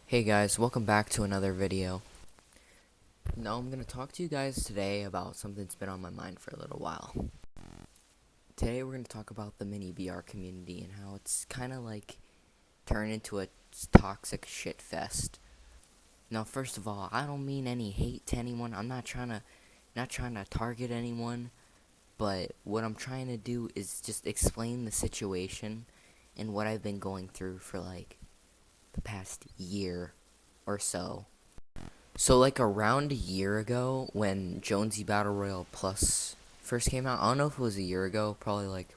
Hey guys, welcome back to another video. Now I'm going to talk to you guys today about something that's been on my mind for a little while. Today we're going to talk about the mini BR community and how it's kind of like turned into a toxic shit fest. Now first of all, I don't mean any hate to anyone. I'm not trying to target anyone, but what I'm trying to do is just explain the situation and what I've been going through for like the past year or so. So like around a year ago when Jonesy Battle Royale Plus first came out, I don't know if it was a year ago, probably like,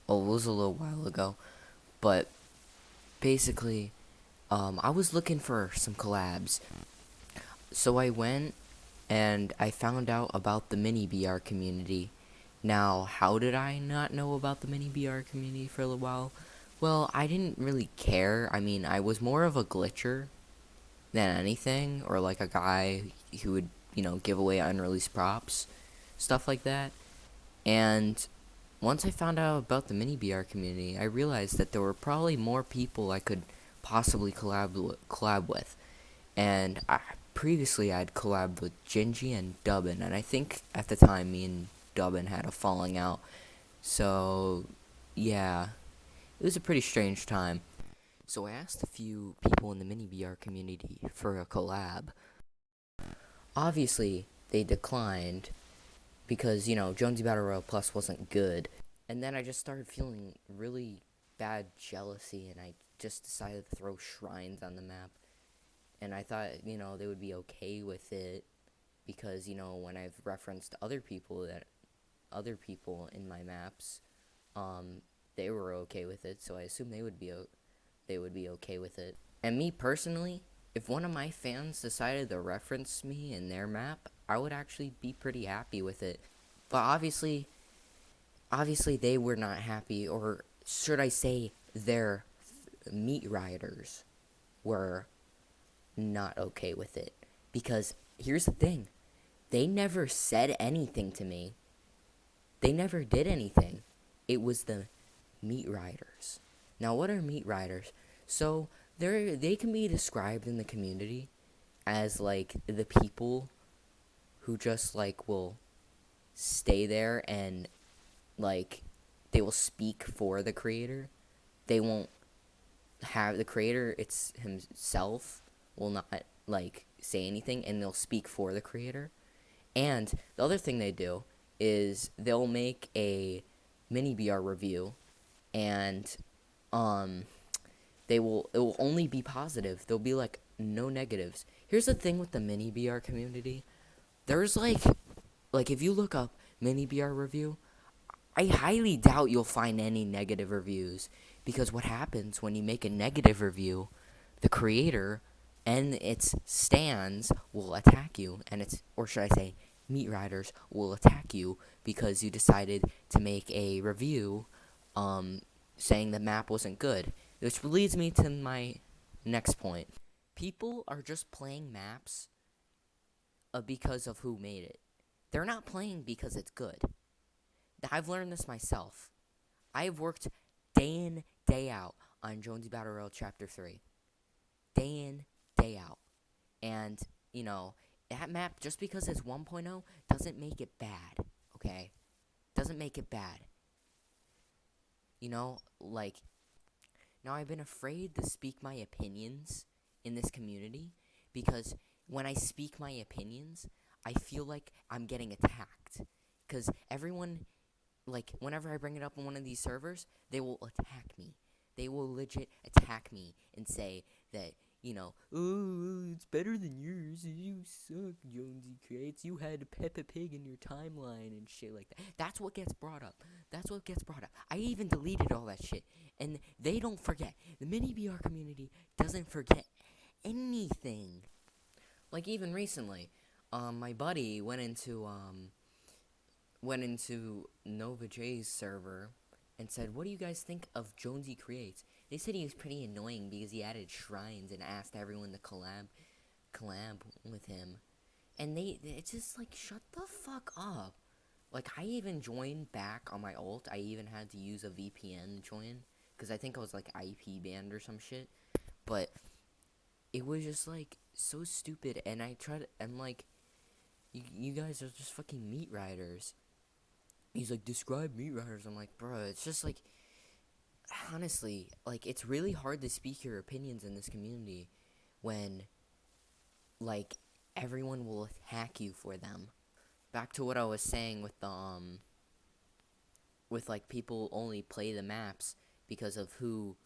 oh, it was a little while ago, but basically, I was looking for some collabs. So I went and I found out about the mini BR community. Now, how did I not know about the mini BR community for a little while? Well, I didn't really care. I mean, I was more of a glitcher than anything, or like a guy who would, give away unreleased props, stuff like that. And once I found out about the mini BR community, I realized that there were probably more people I could possibly collab with. And previously I'd collabed with Gingy and Dubbin, and I think at the time me and Dubbin had a falling out. So, yeah, it was a pretty strange time. So I asked a few people in the mini BR community for a collab. Obviously, they declined because, Jonesy Battle Royale Plus wasn't good. And then I just started feeling really bad jealousy, and I just decided to throw shrines on the map. And I thought, they would be okay with it because, when I've referenced other people in my maps, they were okay with it, so I assumed they would be okay with it. And me personally, if one of my fans decided to reference me in their map, I would actually be pretty happy with it. But obviously they were not happy, or should I say their meat riders were not okay with it. Because here's the thing, they never said anything to me. They never did anything. It was the meat riders. Now, what are meat riders? So they can be described in the community as like the people who just like will stay there and like they will speak for the creator. They won't have the creator it's himself will not like say anything, and they'll speak for the creator. And the other thing they do is they'll make a mini BR review, and um it will only be positive. There'll be like no negatives. Here's the thing with the mini BR community. There's like if you look up mini BR review, I highly doubt you'll find any negative reviews, because what happens when you make a negative review, the creator and its stands will attack you, and or should I say, meat riders will attack you because you decided to make a review saying the map wasn't good. Which leads me to my next point. People are just playing maps because of who made it. They're not playing because it's good. I've learned this myself. I've worked day in, day out on Jonesy Battle Royale Chapter 3. Day in, day out. And, that map, just because it's 1.0, doesn't make it bad, okay? Doesn't make it bad. Like, now I've been afraid to speak my opinions in this community because when I speak my opinions, I feel like I'm getting attacked. Because everyone, like, whenever I bring it up on one of these servers, they will attack me. They will legit attack me and say that, oh, it's better than yours. You suck, Jonesy Creates. You had Peppa Pig in your timeline and shit like that. That's what gets brought up. That's what gets brought up. I even deleted all that shit. And they don't forget. The mini BR community doesn't forget anything. Like, even recently, my buddy went into Nova J's server and said, "What do you guys think of Jonesy Creates?" They said he was pretty annoying because he added shrines and asked everyone to collab with him. And it's just like, shut the fuck up. Like, I even joined back on my ult. I even had to use a VPN to join because I think I was like IP banned or some shit. But it was just like so stupid. And I'm like, you guys are just fucking meat riders. He's like, describe meat riders. I'm like, bro, it's just like, honestly, like, it's really hard to speak your opinions in this community when, like, everyone will attack you for them. Back to what I was saying with with like people only play the maps because of who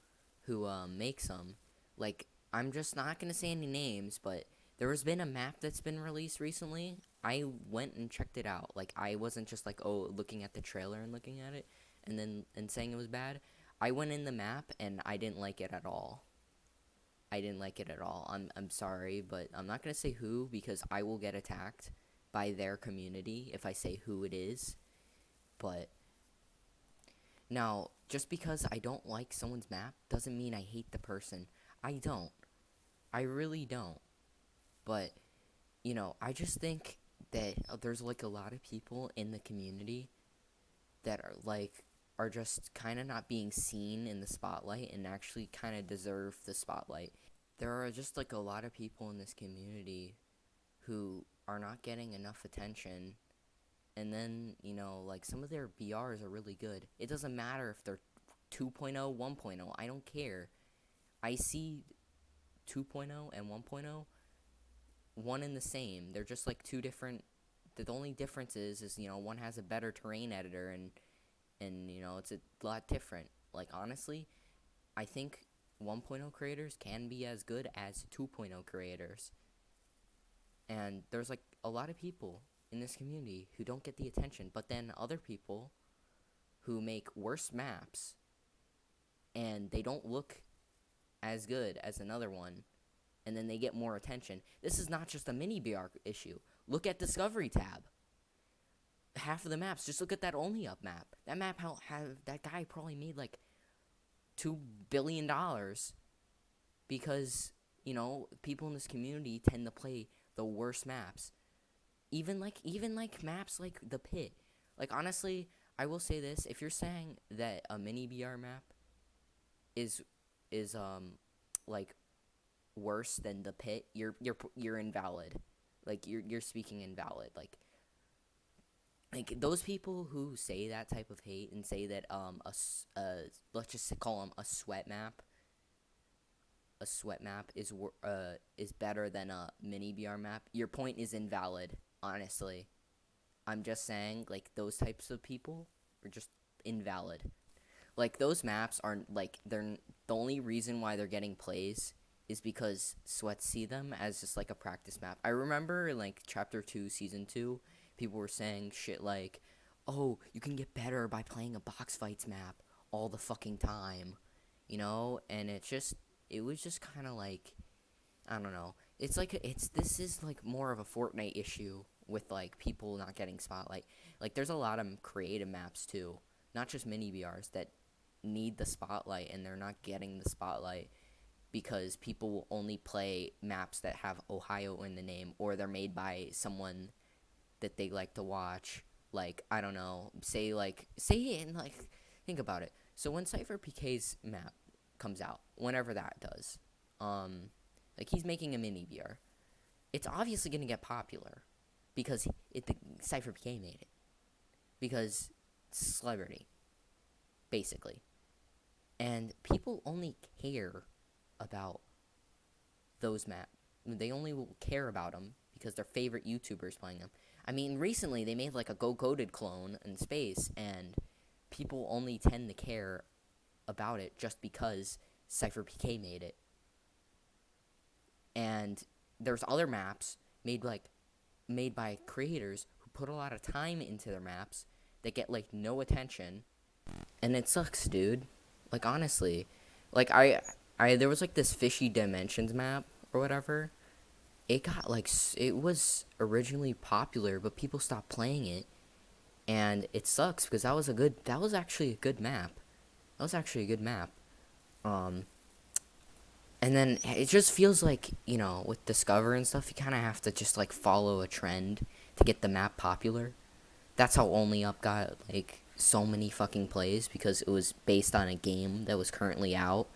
makes them. Like, I'm just not gonna say any names, but there has been a map that's been released recently. I went and checked it out. Like, I wasn't just like, oh, looking at the trailer and looking at it and saying it was bad. I went in the map and I didn't like it at all. I didn't like it at all. I'm sorry, but I'm not gonna say who because I will get attacked by their community if I say who it is. But now, just because I don't like someone's map doesn't mean I hate the person. I don't. I really don't. But, I just think that there's like a lot of people in the community that are just kind of not being seen in the spotlight and actually kind of deserve the spotlight. There are just like a lot of people in this community who are not getting enough attention. And then, like some of their BRs are really good. It doesn't matter if they're 2.0, 1.0. I don't care. I see 2.0 and 1.0 one and the same. They're just like two different. The only difference is one has a better terrain editor and it's a lot different. Like, honestly, I think 1.0 creators can be as good as 2.0 creators. And there's like a lot of people in this community who don't get the attention, but then other people who make worse maps and they don't look as good as another one, and then they get more attention. This is not just a mini BR issue. Look at Discovery tab. Half of the maps, just look at that Only Up map. That map, that guy probably made like $2 billion because, people in this community tend to play the worst maps. Even like maps like the Pit. Like, honestly, I will say this: if you're saying that a mini BR map is like worse than the Pit, you're invalid. Like, you're speaking invalid. Like those people who say that type of hate and say that let's just call them a sweat map. A sweat map is better than a mini BR map. Your point is invalid. Honestly, I'm just saying, like, those types of people are just invalid. Like, those maps are like, they're the only reason why they're getting plays is because sweats see them as just like a practice map. I remember in like chapter 2 season 2, people were saying shit like, oh, you can get better by playing a box fights map all the fucking time, and it was just kind of like, I don't know. It's like this is like more of a Fortnite issue with like people not getting spotlight. Like, there's a lot of creative maps too, not just mini BRs that need the spotlight and they're not getting the spotlight because people will only play maps that have Ohio in the name, or they're made by someone that they like to watch. Like, I don't know, think about it. So when Cypher PK's map comes out, whenever that does, like, he's making a mini BR, it's obviously gonna get popular because the Cypher PK made it, because it's a celebrity, basically, and people only care about those maps. They only will care about them because their favorite YouTubers playing them. I mean, recently they made like a Go Goated clone in space, and people only tend to care about it just because Cypher PK made it. And there's other maps made by creators who put a lot of time into their maps that get like no attention, and it sucks, dude. Like, honestly, like I there was like this Fishy Dimensions map or whatever. It got like, it was originally popular, but people stopped playing it, and it sucks because that was actually a good map. And then it just feels like, with Discover and stuff, you kind of have to just like follow a trend to get the map popular. That's how Only Up got like so many fucking plays, because it was based on a game that was currently out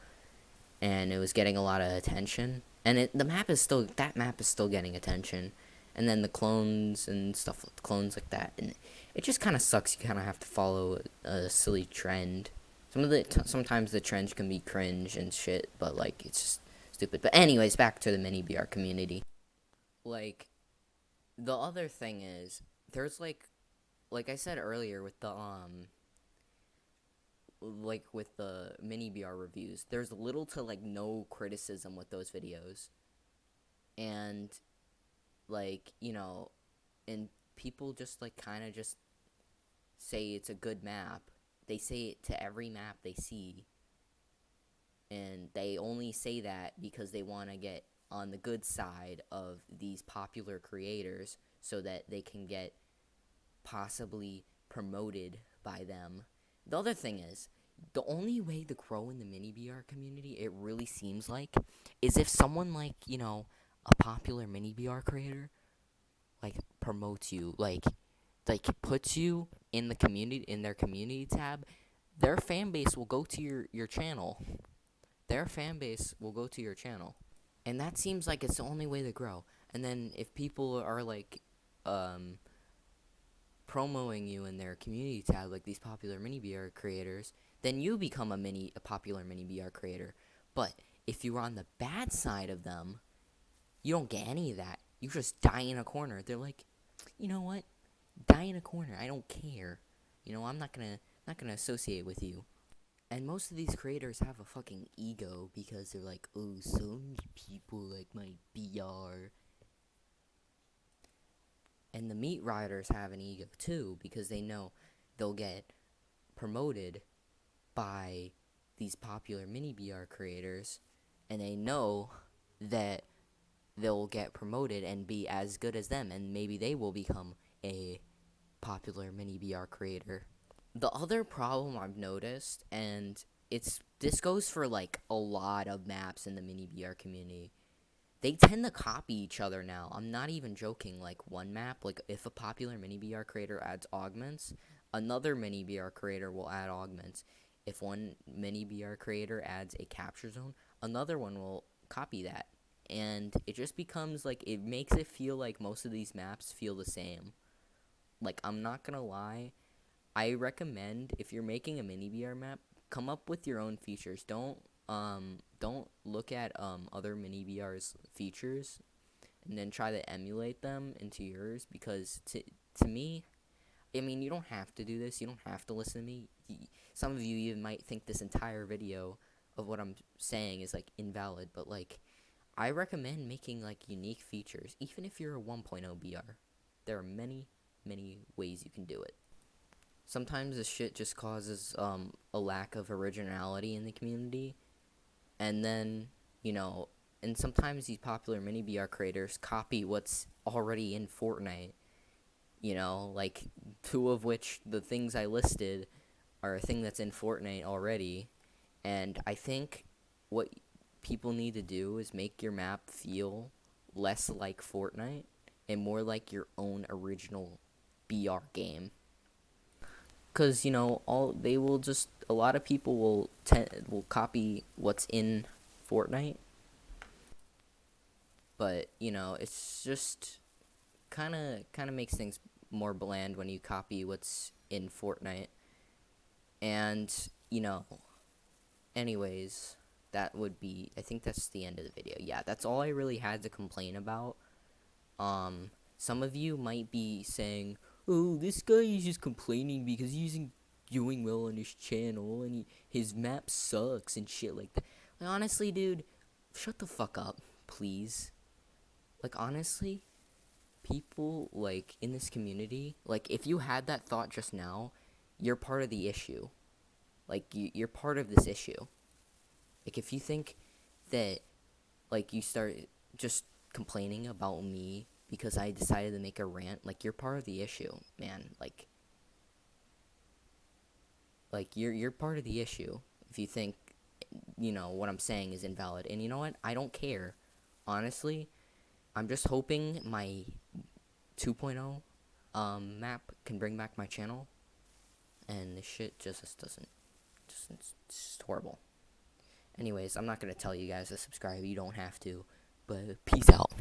and it was getting a lot of attention. and that map is still getting attention, and then the clones and stuff, clones like that, and it just kind of sucks. You kind of have to follow a silly trend. Sometimes the trends can be cringe and shit, but like it's just stupid. But anyways, back to the mini BR community. Like, the other thing is, there's like I said earlier with the like with the mini BR reviews, there's little to like no criticism with those videos. And like, and people just like kind of just say it's a good map. They say it to every map they see. And they only say that because they want to get on the good side of these popular creators so that they can get possibly promoted by them. The other thing is, the only way to grow in the mini BR community, it really seems like, is if someone like, a popular mini BR creator, like, promotes you, like puts you in the community, in their community tab. Their fan base will go to your channel. Their fan base will go to your channel. And that seems like it's the only way to grow. And then if people are like, promoting you in their community tab, like these popular mini BR creators, then you become a popular mini BR creator. But if you're on the bad side of them, you don't get any of that. You just die in a corner. They're like, you know what? Die in a corner. I don't care. I'm not gonna associate with you. And most of these creators have a fucking ego because they're like, oh, so many people like my BR. And the meat riders have an ego too because they know they'll get promoted by these popular mini BR creators, and they know that they'll get promoted and be as good as them, and maybe they will become a popular mini BR creator. The other problem I've noticed, and this goes for like a lot of maps in the mini BR community, they tend to copy each other now. I'm not even joking. Like, one map, like if a popular mini BR creator adds augments, another mini BR creator will add augments. If one mini BR creator adds a capture zone, another one will copy that. And it just becomes like, it makes it feel like most of these maps feel the same. Like, I'm not gonna lie, I recommend, if you're making a mini BR map, come up with your own features. Don't look at other mini BR's features and then try to emulate them into yours, because to me, I mean, you don't have to do this. You don't have to listen to me. Some of you even might think this entire video of what I'm saying is like invalid, but like, I recommend making like unique features, even if you're a 1.0 BR. There are many ways you can do it. Sometimes this shit just causes a lack of originality in the community, and then, and sometimes these popular mini BR creators copy what's already in Fortnite, like two of which, the things I listed, are a thing that's in Fortnite already. And I think what people need to do is make your map feel less like Fortnite and more like your own original BR game. Because, a lot of people will copy what's in Fortnite, but, it's just kind of makes things more bland when you copy what's in Fortnite. And, anyways, I think that's the end of the video. Yeah, that's all I really had to complain about. Some of you might be saying, oh, this guy is just complaining because he isn't doing well on his channel and his map sucks and shit like that. Like, honestly, dude, shut the fuck up, please. Like, honestly, people, like, in this community, like, if you had that thought just now, you're part of the issue. Like, you're part of this issue. Like, if you think that, like, you start just complaining about me because I decided to make a rant, like, you're part of the issue, man. Like you're part of the issue if you think, what I'm saying is invalid. And you know what? I don't care. Honestly, I'm just hoping my 2.0 map can bring back my channel, and this shit just doesn't. It's just horrible. Anyways, I'm not gonna tell you guys to subscribe. You don't have to. But peace out.